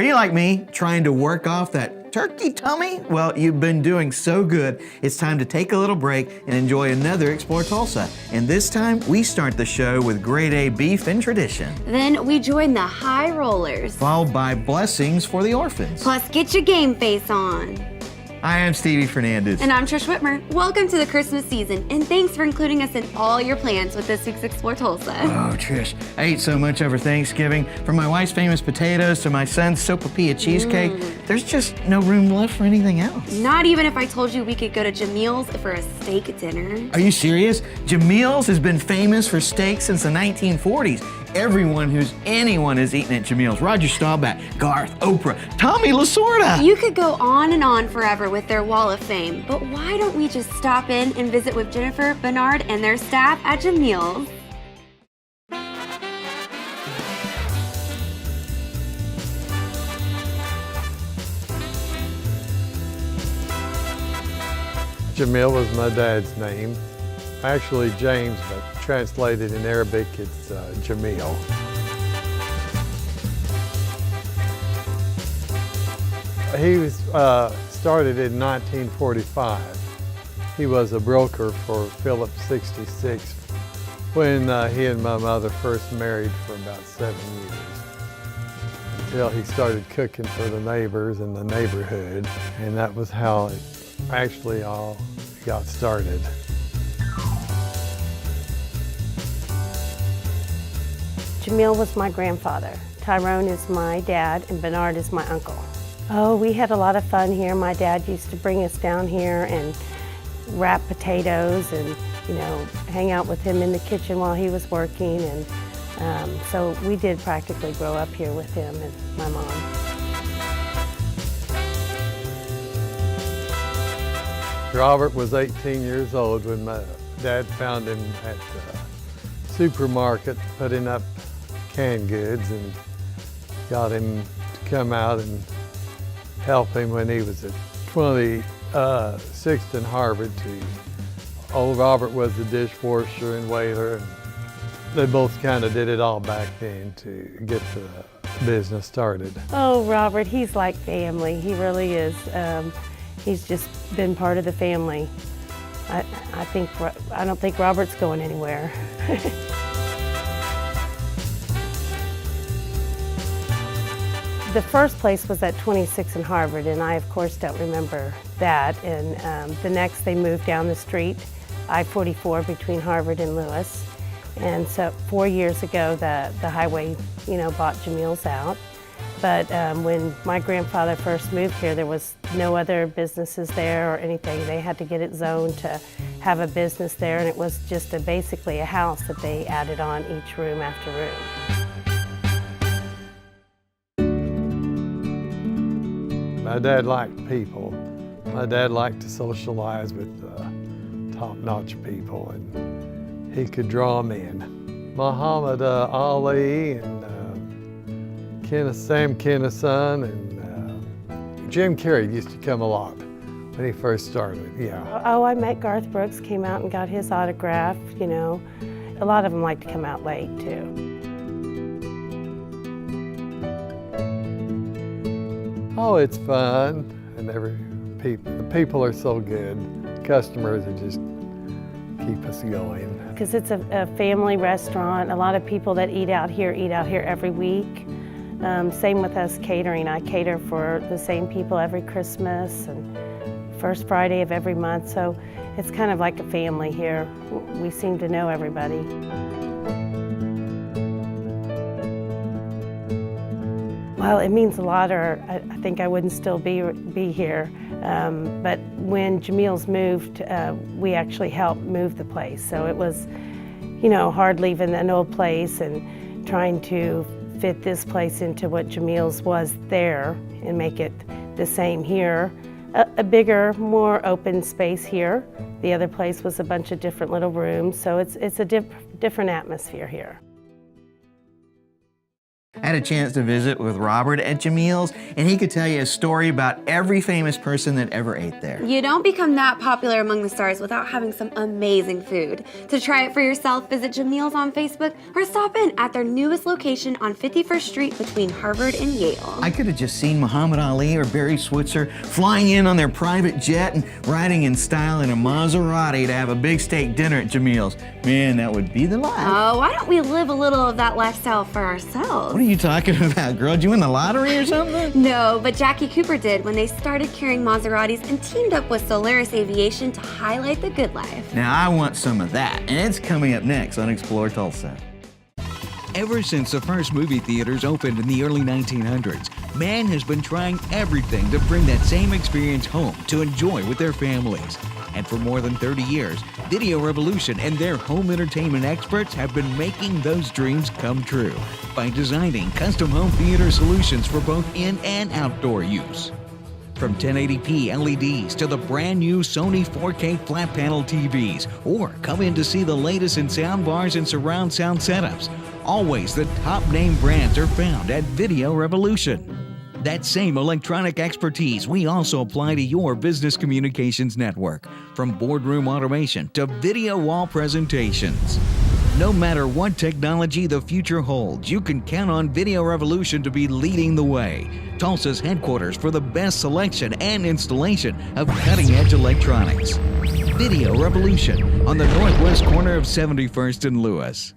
you like me, trying to work off that turkey tummy? Well, you've been doing so good. It's time to take a little break and enjoy another Explore Tulsa. And this time, we start the show with grade A beef and tradition. Then we join the high rollers. Followed by blessings for the orphans. Plus, get your game face on. I am Stevie Fernandez. And I'm Trish Whitmer. Welcome to the Christmas season, and thanks for including us in all your plans with this week's Explore Tulsa. Oh, Trish, I ate so much over Thanksgiving. From my wife's famous potatoes to my son's sopapilla cheesecake, there's just no room left for anything else. Not even if I told you we could go to Jamil's for a steak dinner. Are you serious? Jamil's has been famous for steak since the 1940s. Anyone who's eaten at Jamil's. Roger Staubach, Garth, Oprah, Tommy Lasorda. You could go on and on forever with their wall of fame, but why don't we just stop in and visit with Jennifer, Bernard, and their staff at Jamil's? Jamil was my dad's name. Actually James, but translated in Arabic it's Jamil. He was started in 1945. He was a broker for Phillips 66 when he and my mother first married for about 7 years. Until he started cooking for the neighbors in the neighborhood, and that was how it actually all got started. Jamil was my grandfather. Tyrone is my dad, and Bernard is my uncle. Oh, we had a lot of fun here. My dad used to bring us down here and wrap potatoes and, hang out with him in the kitchen while he was working. And so we did practically grow up here with him and my mom. Robert was 18 years old when my dad found him at the supermarket putting up canned goods and got him to come out and help him when he was at 26th and Harvard too. Old Robert was the dishwasher and waiter, and they both kind of did it all back then to get the business started. Oh, Robert, he's like family. He really is. He's just been part of the family. I don't think Robert's going anywhere. The first place was at 26 and Harvard, and I, of course, don't remember that. And the next, they moved down the street, I-44 between Harvard and Lewis. And so 4 years ago, the highway, bought Jamil's out. But when my grandfather first moved here, there was no other businesses there or anything. They had to get it zoned to have a business there, and it was just basically a house that they added on each room after room. My dad liked people. My dad liked to socialize with top-notch people, and he could draw them in. Muhammad Ali and Sam Kinison and Jim Carrey used to come a lot when he first started, yeah. Oh, I met Garth Brooks, came out and got his autograph, A lot of them like to come out late, too. Oh, it's fun, and the people are so good. Customers are just keep us going. Because it's a family restaurant. A lot of people that eat out here every week. Same with us catering. I cater for the same people every Christmas and first Friday of every month. So it's kind of like a family here. We seem to know everybody. Well, it means a lot, or I think I wouldn't still be here. But when Jamil's moved, we actually helped move the place. So it was, hard leaving an old place and trying to fit this place into what Jamil's was there and make it the same here. A bigger, more open space here. The other place was a bunch of different little rooms, so it's a different atmosphere here. I had a chance to visit with Robert at Jamil's, and he could tell you a story about every famous person that ever ate there. You don't become that popular among the stars without having some amazing food. To try it for yourself, visit Jamil's on Facebook or stop in at their newest location on 51st Street between Harvard and Yale. I could have just seen Muhammad Ali or Barry Switzer flying in on their private jet and riding in style in a Maserati to have a big steak dinner at Jamil's. Man, that would be the life. Oh, why don't we live a little of that lifestyle for ourselves? What are you talking about, girl? Did you win the lottery or something? No, but Jackie Cooper did when they started carrying Maseratis and teamed up with Solaeris Aviation to highlight the good life. Now I want some of that, and it's coming up next on Explore Tulsa. Ever since the first movie theaters opened in the early 1900s, man has been trying everything to bring that same experience home to enjoy with their families. And for more than 30 years, Video Revolution and their home entertainment experts have been making those dreams come true by designing custom home theater solutions for both in and outdoor use. From 1080p LEDs to the brand new Sony 4K flat panel TVs, or come in to see the latest in sound bars and surround sound setups. Always the top name brands are found at Video Revolution. That same electronic expertise we also apply to your business communications network, from boardroom automation to video wall presentations. No matter what technology the future holds, you can count on Video Revolution to be leading the way. Tulsa's headquarters for the best selection and installation of cutting-edge electronics. Video Revolution on the northwest corner of 71st and Lewis.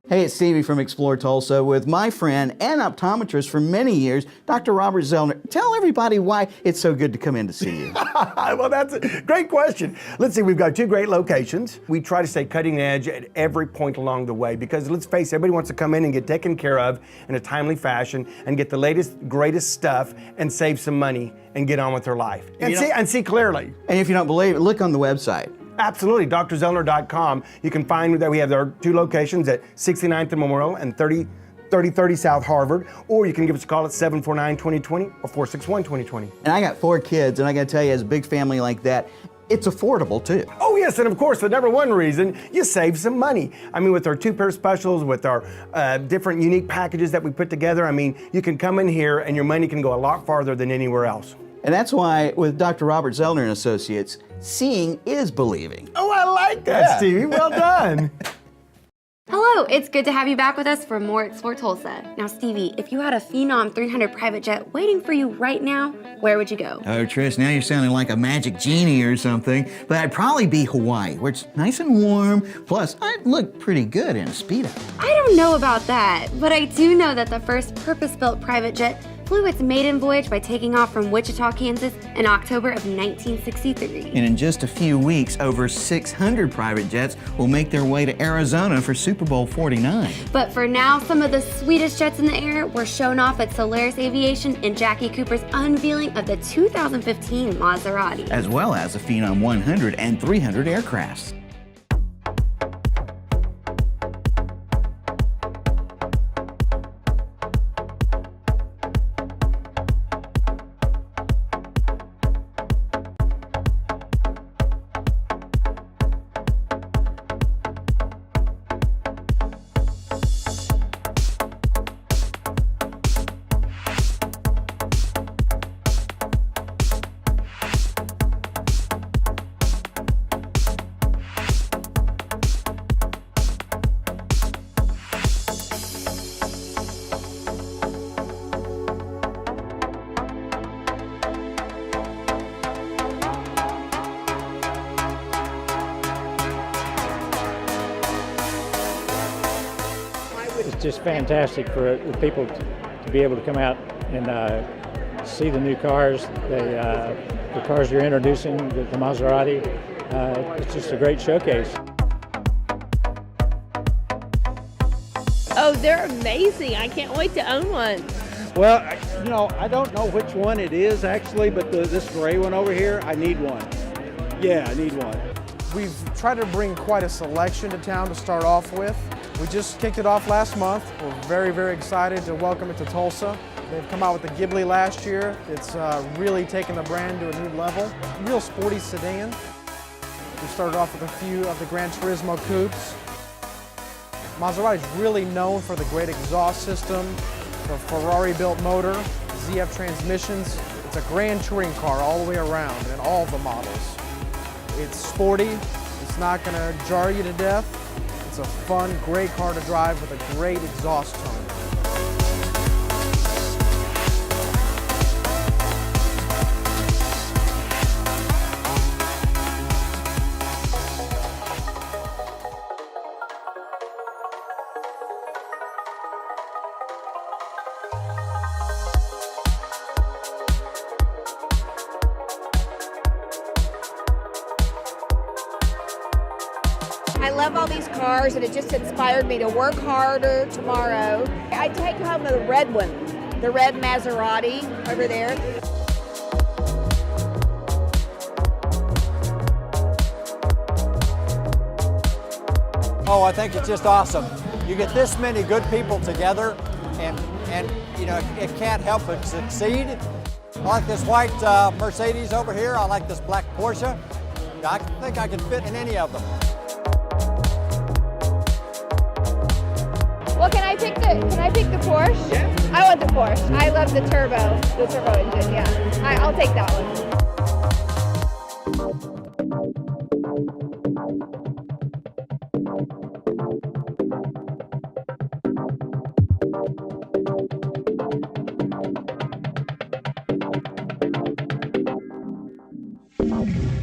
Hey, it's Stevie from Explore Tulsa with my friend and optometrist for many years, Dr. Robert Zellner. Tell everybody why it's so good to come in to see you. Well, that's a great question. Let's see, we've got two great locations. We try to stay cutting edge at every point along the way because let's face it, everybody wants to come in and get taken care of in a timely fashion and get the latest, greatest stuff and save some money and get on with their life. And see clearly. And if you don't believe it, look on the website. Absolutely, drzellner.com. You can find that we have our two locations at 69th and Memorial and 3030 South Harvard, or you can give us a call at 749-2020 or 461-2020. And I got 4 kids, and I gotta tell you, as a big family like that, it's affordable too. Oh yes, and of course, the number one reason, you save some money. I mean, with our 2-pair specials, with our different unique packages that we put together, I mean, you can come in here and your money can go a lot farther than anywhere else. And that's why with Dr. Robert Zellner and Associates, seeing is believing. Oh, I like that, Stevie. Well done. Hello, it's good to have you back with us for more Explore Tulsa. Now, Stevie, if you had a Phenom 300 private jet waiting for you right now, where would you go? Oh, Trish, now you're sounding like a magic genie or something. But I'd probably be Hawaii, where it's nice and warm. Plus, I'd look pretty good in a Speedo. I don't know about that, but I do know that the first purpose-built private jet flew its maiden voyage by taking off from Wichita, Kansas in October of 1963. And in just a few weeks, over 600 private jets will make their way to Arizona for Super Bowl 49. But for now, some of the sweetest jets in the air were shown off at Solaeris Aviation in Jackie Cooper's unveiling of the 2015 Maserati. As well as the Phenom 100 and 300 aircrafts. It's just fantastic for the people to be able to come out and see the new cars, the cars you're introducing, the Maserati. It's just a great showcase. Oh, they're amazing. I can't wait to own one. Well, you know, I don't know which one it is actually, but this gray one over here, I need one. Yeah, I need one. We've tried to bring quite a selection to town to start off with. We just kicked it off last month. We're very, very excited to welcome it to Tulsa. They've come out with the Ghibli last year. It's really taken the brand to a new level. Real sporty sedan. We started off with a few of the Gran Turismo coupes. Maserati is really known for the great exhaust system, the Ferrari-built motor, ZF transmissions. It's a grand touring car all the way around in all the models. It's sporty, it's not going to jar you to death. It's a fun, great car to drive with a great exhaust tone. I love all these cars, and it just inspired me to work harder tomorrow. I take home the red one, the red Maserati over there. Oh, I think it's just awesome. You get this many good people together, and you know, it can't help but succeed. I like this white Mercedes over here. I like this black Porsche. I think I can fit in any of them. Well, can I pick the Porsche? Yeah. I want the Porsche. I love the turbo engine, yeah. I'll take that one.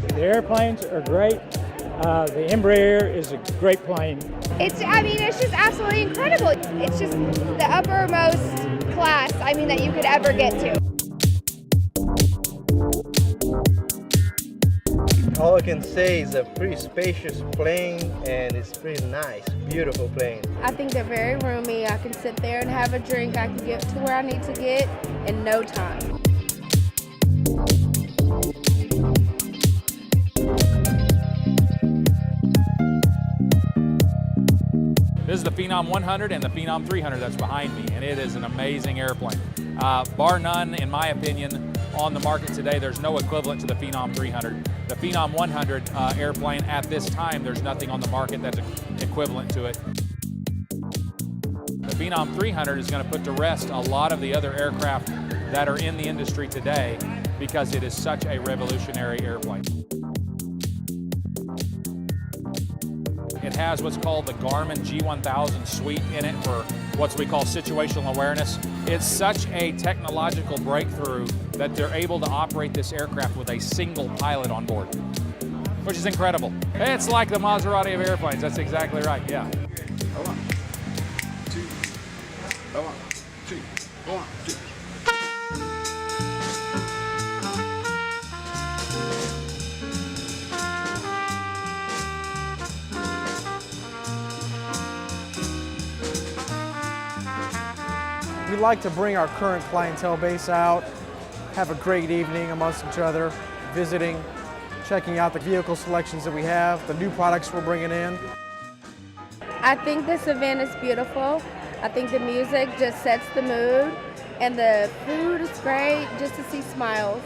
The airplanes are great. The Embraer is a great plane. It's just absolutely incredible. It's just the uppermost class, that you could ever get to. All I can say is a pretty spacious plane, and it's pretty nice, beautiful plane. I think they're very roomy. I can sit there and have a drink. I can get to where I need to get in no time. This is the Phenom 100 and the Phenom 300 that's behind me, and it is an amazing airplane. Bar none, in my opinion, on the market today, there's no equivalent to the Phenom 300. The Phenom 100 airplane at this time, there's nothing on the market that's equivalent to it. The Phenom 300 is going to put to rest a lot of the other aircraft that are in the industry today because it is such a revolutionary airplane. It has what's called the Garmin G1000 suite in it for what we call situational awareness. It's such a technological breakthrough that they're able to operate this aircraft with a single pilot on board, which is incredible. It's like the Maserati of airplanes. That's exactly right, yeah. 1, 2, 1, 2, 1, 2. We like to bring our current clientele base out, have a great evening amongst each other, visiting, checking out the vehicle selections that we have, the new products we're bringing in. I think this event is beautiful. I think the music just sets the mood, and the food is great just to see smiles.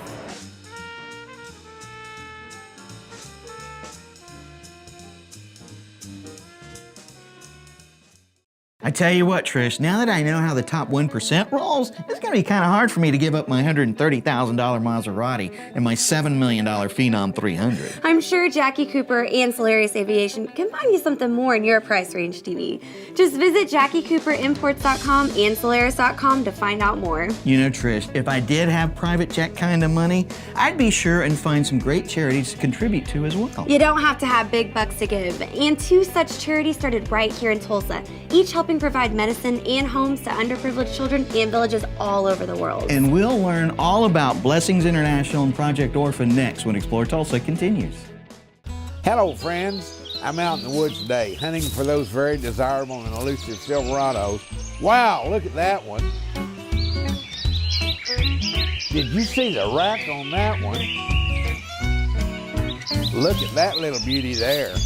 I tell you what, Trish, now that I know how the top 1% rolls, it's going to be kind of hard for me to give up my $130,000 Maserati and my $7 million Phenom 300. I'm sure Jackie Cooper and Solaeris Aviation can find you something more in your price range, TV. Just visit JackieCooperImports.com and Solaeris.com to find out more. You know, Trish, if I did have private jet kind of money, I'd be sure and find some great charities to contribute to as well. You don't have to have big bucks to give, and 2 such charities started right here in Tulsa, each helping provide medicine and homes to underprivileged children and villages all over the world. And we'll learn all about Blessings International and Project Orphan next when Explore Tulsa continues. Hello, friends. I'm out in the woods today hunting for those very desirable and elusive Silverados. Wow, look at that one. Did you see the rack on that one? Look at that little beauty there.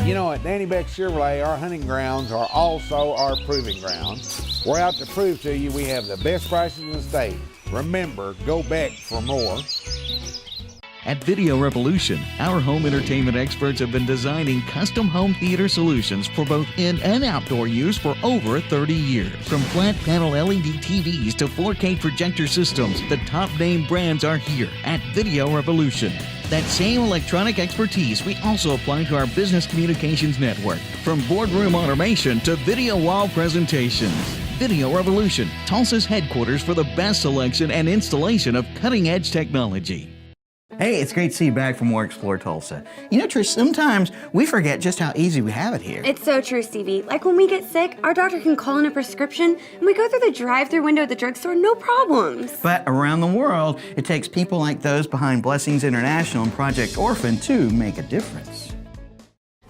You know, at Danny Beck Chevrolet, our hunting grounds are also our proving grounds. We're out to prove to you we have the best prices in the state. Remember, go Beck for more. At Video Revolution, our home entertainment experts have been designing custom home theater solutions for both in and outdoor use for over 30 years. From flat panel LED TVs to 4K projector systems, the top name brands are here at Video Revolution. That same electronic expertise we also apply to our business communications network, from boardroom automation to video wall presentations. Video Revolution, Tulsa's headquarters for the best selection and installation of cutting-edge technology. Hey, it's great to see you back for more Explore Tulsa. You know, Trish, sometimes we forget just how easy we have it here. It's so true, Stevie. Like when we get sick, our doctor can call in a prescription and we go through the drive-thru window at the drugstore, no problems. But around the world, it takes people like those behind Blessings International and Project Orphan to make a difference.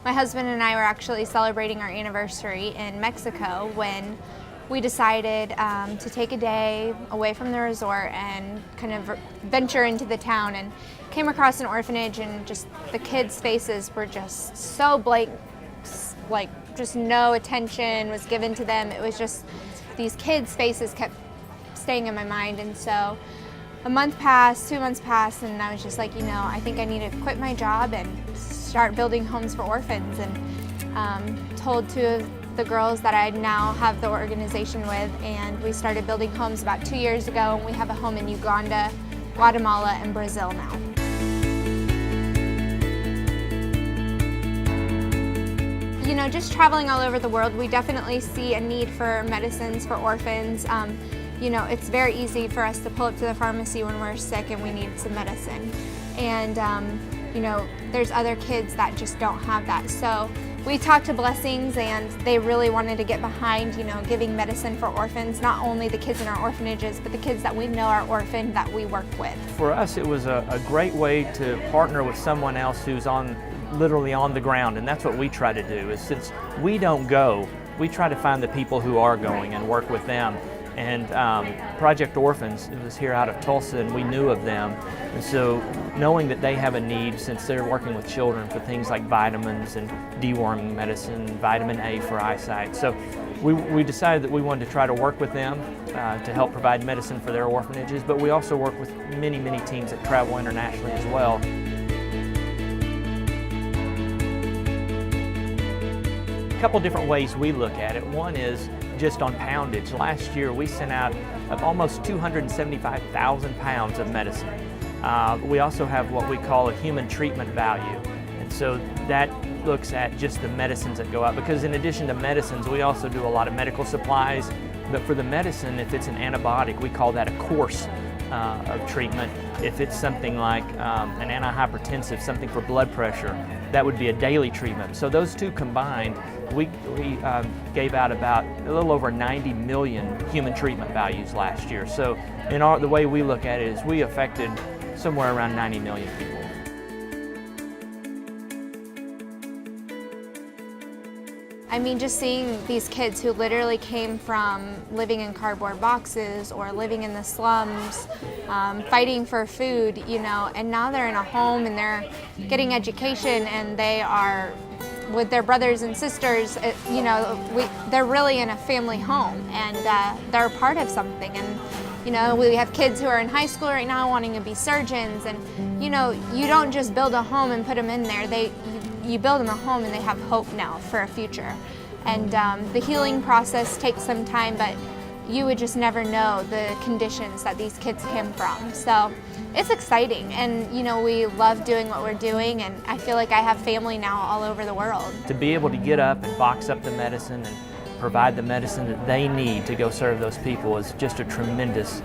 My husband and I were actually celebrating our anniversary in Mexico when we decided to take a day away from the resort and kind of venture into the town, and came across an orphanage, and just the kids' faces were just so blank, like just no attention was given to them. It was just these kids' faces kept staying in my mind. And so a month passed, 2 months passed, and I was just like, you know, I think I need to quit my job and start building homes for orphans. And told two of the girls that I now have the organization with, and we started building homes about 2 years ago, and we have a home in Uganda, Guatemala, and Brazil now. You know, just traveling all over the world, we definitely see a need for medicines for orphans. You know, it's very easy for us to pull up to the pharmacy when we're sick and we need some medicine. And, you know, there's other kids that just don't have that. So we talked to Blessings, and they really wanted to get behind, you know, giving medicine for orphans, not only the kids in our orphanages, but the kids that we know are orphaned that we work with. For us, it was a great way to partner with someone else who's literally on the ground, and that's what we try to do. Is since we don't go, we try to find the people who are going and work with them. And Project Orphans was here out of Tulsa, and we knew of them. And so knowing that they have a need, since they're working with children for things like vitamins and deworming medicine, vitamin A for eyesight. So we decided that we wanted to try to work with them to help provide medicine for their orphanages, but we also work with many, many teams that travel internationally as well. A couple different ways we look at it. One is just on poundage. Last year we sent out almost 275,000 pounds of medicine. We also have what we call a human treatment value, and so that looks at just the medicines that go out, because in addition to medicines we also do a lot of medical supplies. But for the medicine, if it's an antibiotic, we call that a course of treatment. If it's something like an antihypertensive, something for blood pressure, that would be a daily treatment. So those two combined, we gave out about a little over 90 million human treatment values last year. So in the way we look at it is we affected somewhere around 90 million people. I mean, just seeing these kids who literally came from living in cardboard boxes or living in the slums, fighting for food, you know, and now they're in a home and they're getting education and they are with their brothers and sisters, you know, they're really in a family home, and they're a part of something. And you know, we have kids who are in high school right now wanting to be surgeons, and you know, you don't just build a home and put them in there. You build them a home and they have hope now for a future. And the healing process takes some time, but you would just never know the conditions that these kids came from. So it's exciting, and you know, we love doing what we're doing, and I feel like I have family now all over the world. To be able to get up and box up the medicine and provide the medicine that they need to go serve those people is just a tremendous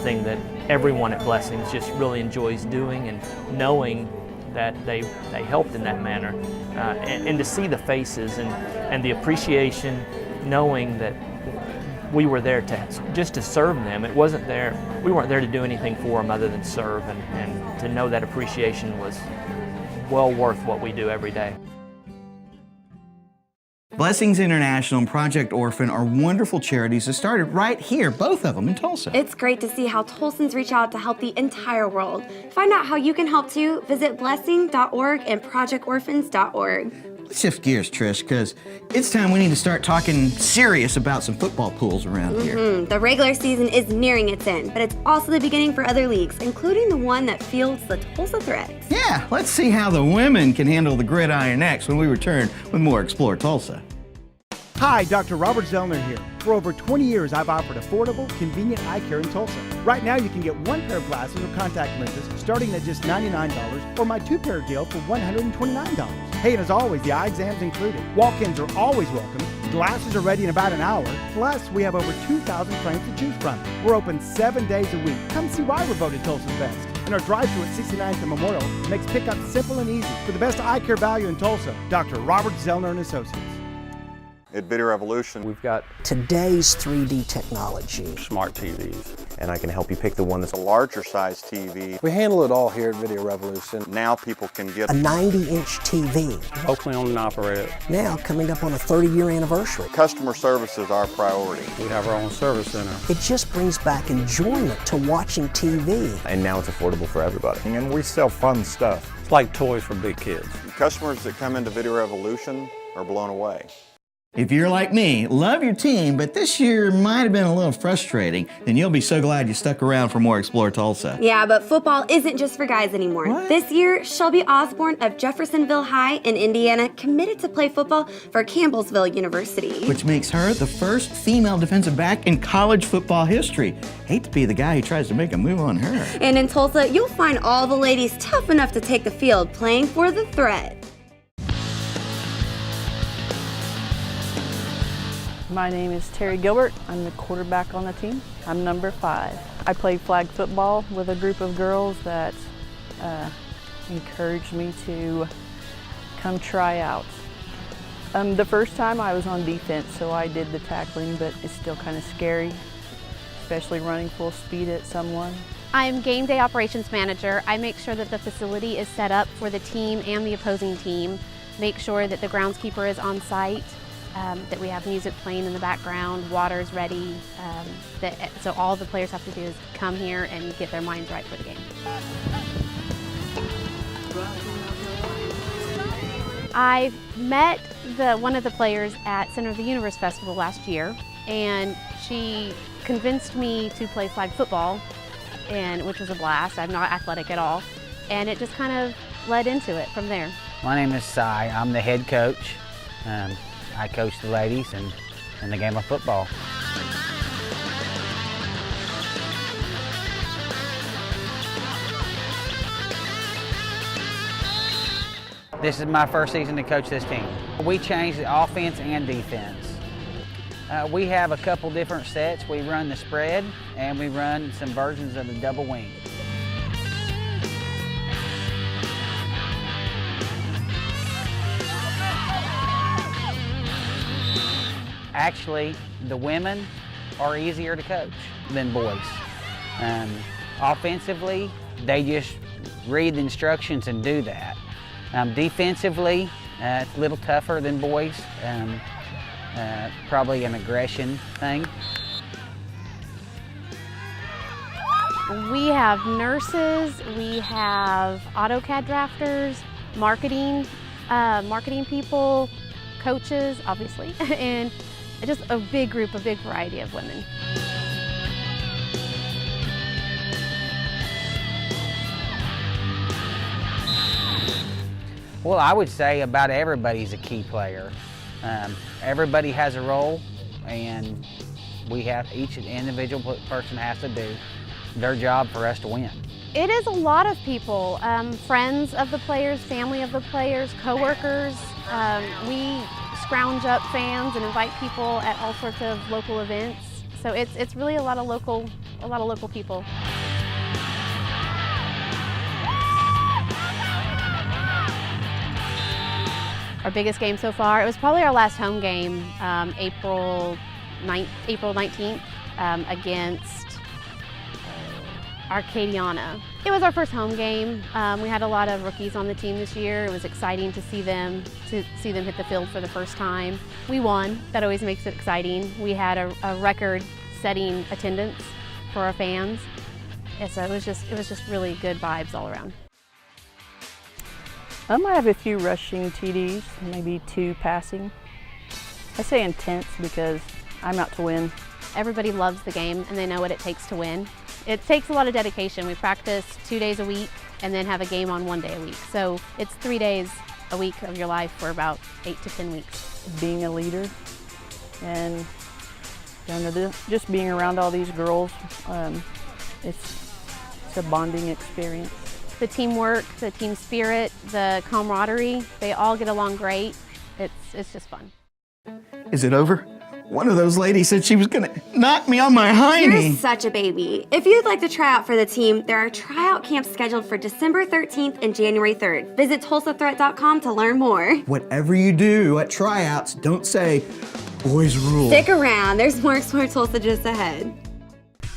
thing that everyone at Blessings just really enjoys doing, and knowing that they helped in that manner, and to see the faces and the appreciation, knowing that we were there just to serve them. We weren't there to do anything for them other than serve, and to know that appreciation was well worth what we do every day. Blessings International and Project Orphan are wonderful charities that started right here, both of them in Tulsa. It's great to see how Tulsans reach out to help the entire world. Find out how you can help too. Visit blessing.org and projectorphans.org. Let's shift gears, Trish, because it's time we need to start talking serious about some football pools around here. The regular season is nearing its end, but it's also the beginning for other leagues, including the one that fields the Tulsa Threat. Yeah, let's see how the women can handle the gridiron next when we return with more Explore Tulsa. Hi, Dr. Robert Zellner here. For over 20 years, I've offered affordable, convenient eye care in Tulsa. Right now, you can get one pair of glasses or contact lenses starting at just $99, or my two-pair deal for $129. Hey, and as always, the eye exam's included. Walk-ins are always welcome. Glasses are ready in about an hour. Plus, we have over 2,000 frames to choose from. We're open 7 days a week. Come see why we're voted Tulsa's best. And our drive-thru at 69th and Memorial makes pickup simple and easy. For the best eye care value in Tulsa, Dr. Robert Zellner and Associates. At Video Revolution, we've got today's 3D technology. Smart TVs. And I can help you pick the one that's a larger size TV. We handle it all here at Video Revolution. Now people can get a 90-inch TV. Locally owned and operated. Now coming up on a 30-year anniversary. Customer service is our priority. We have our own service center. It just brings back enjoyment to watching TV. And now it's affordable for everybody. And we sell fun stuff. It's like toys for big kids. Customers that come into Video Revolution are blown away. If you're like me, love your team, but this year might have been a little frustrating, then you'll be so glad you stuck around for more Explore Tulsa. Yeah, but football isn't just for guys anymore. What? This year, Shelby Osborne of Jeffersonville High in Indiana committed to play football for Campbellsville University. Which makes her the first female defensive back in college football history. Hate to be the guy who tries to make a move on her. And in Tulsa, you'll find all the ladies tough enough to take the field playing for the Threat. My name is Terry Gilbert. I'm the quarterback on the team. I'm number 5. I played flag football with a group of girls that encouraged me to come try out. The first time I was on defense, so I did the tackling, but it's still kind of scary, especially running full speed at someone. I'm game day operations manager. I make sure that the facility is set up for the team and the opposing team. Make sure that the groundskeeper is on site. That we have music playing in the background, water's ready, so all the players have to do is come here and get their minds right for the game. I met one of the players at Center of the Universe Festival last year, and she convinced me to play flag football, which was a blast. I'm not athletic at all, and it just kind of led into it from there. My name is Cy. I'm the head coach. I coach the ladies in the game of football. This is my first season to coach this team. We changed the offense and defense. We have a couple different sets. We run the spread and we run some versions of the double wing. Actually, the women are easier to coach than boys. Offensively, they just read the instructions and do that. Defensively, it's a little tougher than boys. Probably an aggression thing. We have nurses, we have AutoCAD drafters, marketing people, coaches, obviously, and just a big group, a big variety of women. Well, I would say about everybody's a key player. Everybody has a role, and each individual person has to do their job for us to win. It is a lot of people, friends of the players, family of the players, coworkers. We scrounge up fans and invite people at all sorts of local events. So it's really a lot of local people. Our biggest game so far, it was probably our last home game, April 19th against Arcadiana. It was our first home game. We had a lot of rookies on the team this year. It was exciting to see them hit the field for the first time. We won. That always makes it exciting. We had a record-setting attendance for our fans. And so it was just really good vibes all around. I have a few rushing TDs, maybe 2 passing. I say intense because I'm out to win. Everybody loves the game and they know what it takes to win. It takes a lot of dedication. We practice 2 days a week and then have a game on 1 day a week. So it's 3 days a week of your life for about 8 to 10 weeks. Being a leader and just being around all these girls, it's a bonding experience. The teamwork, the team spirit, the camaraderie, they all get along great. It's just fun. Is it over? One of those ladies said she was gonna knock me on my hiney. You're such a baby. If you'd like to try out for the team, there are tryout camps scheduled for December 13th and January 3rd. Visit TulsaThreat.com to learn more. Whatever you do at tryouts, don't say, boys rule. Stick around, there's more Explore Tulsa just ahead.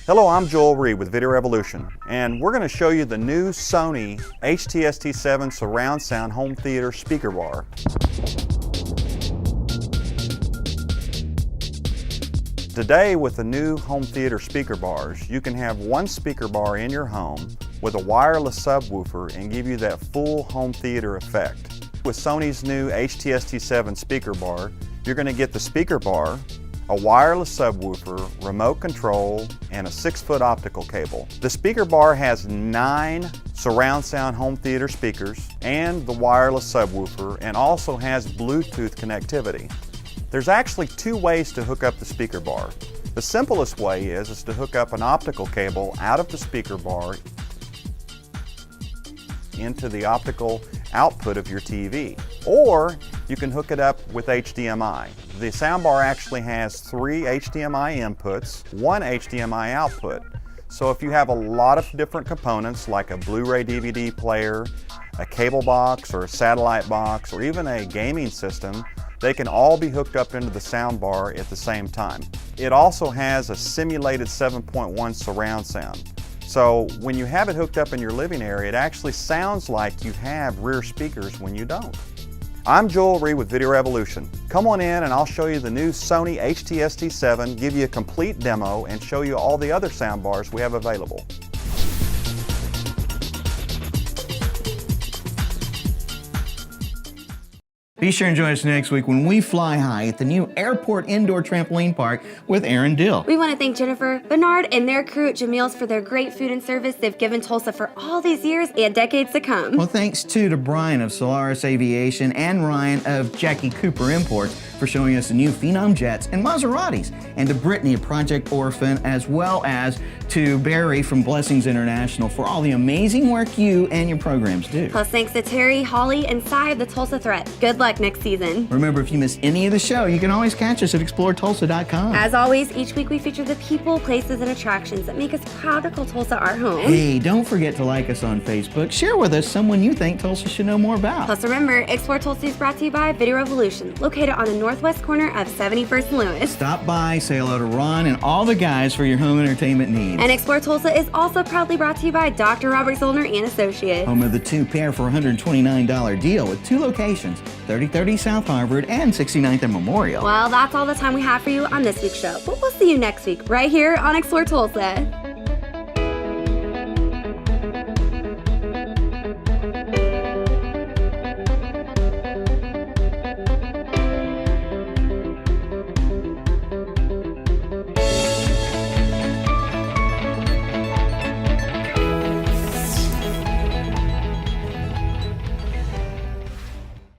Hello, I'm Joel Reed with Video Revolution, and we're going to show you the new Sony HTST7 surround sound home theater speaker bar. Today, with the new home theater speaker bars, you can have one speaker bar in your home with a wireless subwoofer and give you that full home theater effect. With Sony's new HTST7 speaker bar, you're going to get the speaker bar, a wireless subwoofer, remote control, and a 6-foot optical cable. The speaker bar has 9 surround sound home theater speakers and the wireless subwoofer, and also has Bluetooth connectivity. There's actually 2 ways to hook up the speaker bar. The simplest way is to hook up an optical cable out of the speaker bar into the optical output of your TV. Or you can hook it up with HDMI. The soundbar actually has 3 HDMI inputs, 1 HDMI output. So if you have a lot of different components like a Blu-ray DVD player, a cable box or a satellite box, or even a gaming system, they can all be hooked up into the soundbar at the same time. It also has a simulated 7.1 surround sound. So when you have it hooked up in your living area, it actually sounds like you have rear speakers when you don't. I'm Joel Reed with Video Revolution. Come on in and I'll show you the new Sony HTST7, give you a complete demo, and show you all the other soundbars we have available. Be sure and join us next week when we fly high at the new Airport Indoor Trampoline Park with Aaron Dill. We want to thank Jennifer, Bernard, and their crew at Jamil's for their great food and service they've given Tulsa for all these years and decades to come. Well, thanks too to Brian of Solaeris Aviation and Ryan of Jackie Cooper Imports for showing us the new Phenom jets and Maseratis, and to Brittany of Project Orphan, as well as to Barry from Blessings International for all the amazing work you and your programs do. Plus thanks to Terry, Holly, and Cy of the Tulsa Threat. Good luck next season. Remember, if you miss any of the show, you can always catch us at ExploreTulsa.com. As always, each week we feature the people, places, and attractions that make us proud to call Tulsa our home. Hey, don't forget to like us on Facebook. Share with us someone you think Tulsa should know more about. Plus remember, Explore Tulsa is brought to you by Video Revolution, located on the northwest corner of 71st and Lewis. Stop by, say hello to Ron and all the guys for your home entertainment needs. And Explore Tulsa is also proudly brought to you by Dr. Robert Zollner and Associates. Home of the 2-pair for $129 deal with 2 locations, 3030 South Harvard and 69th and Memorial. Well, that's all the time we have for you on this week's show. But we'll see you next week right here on Explore Tulsa.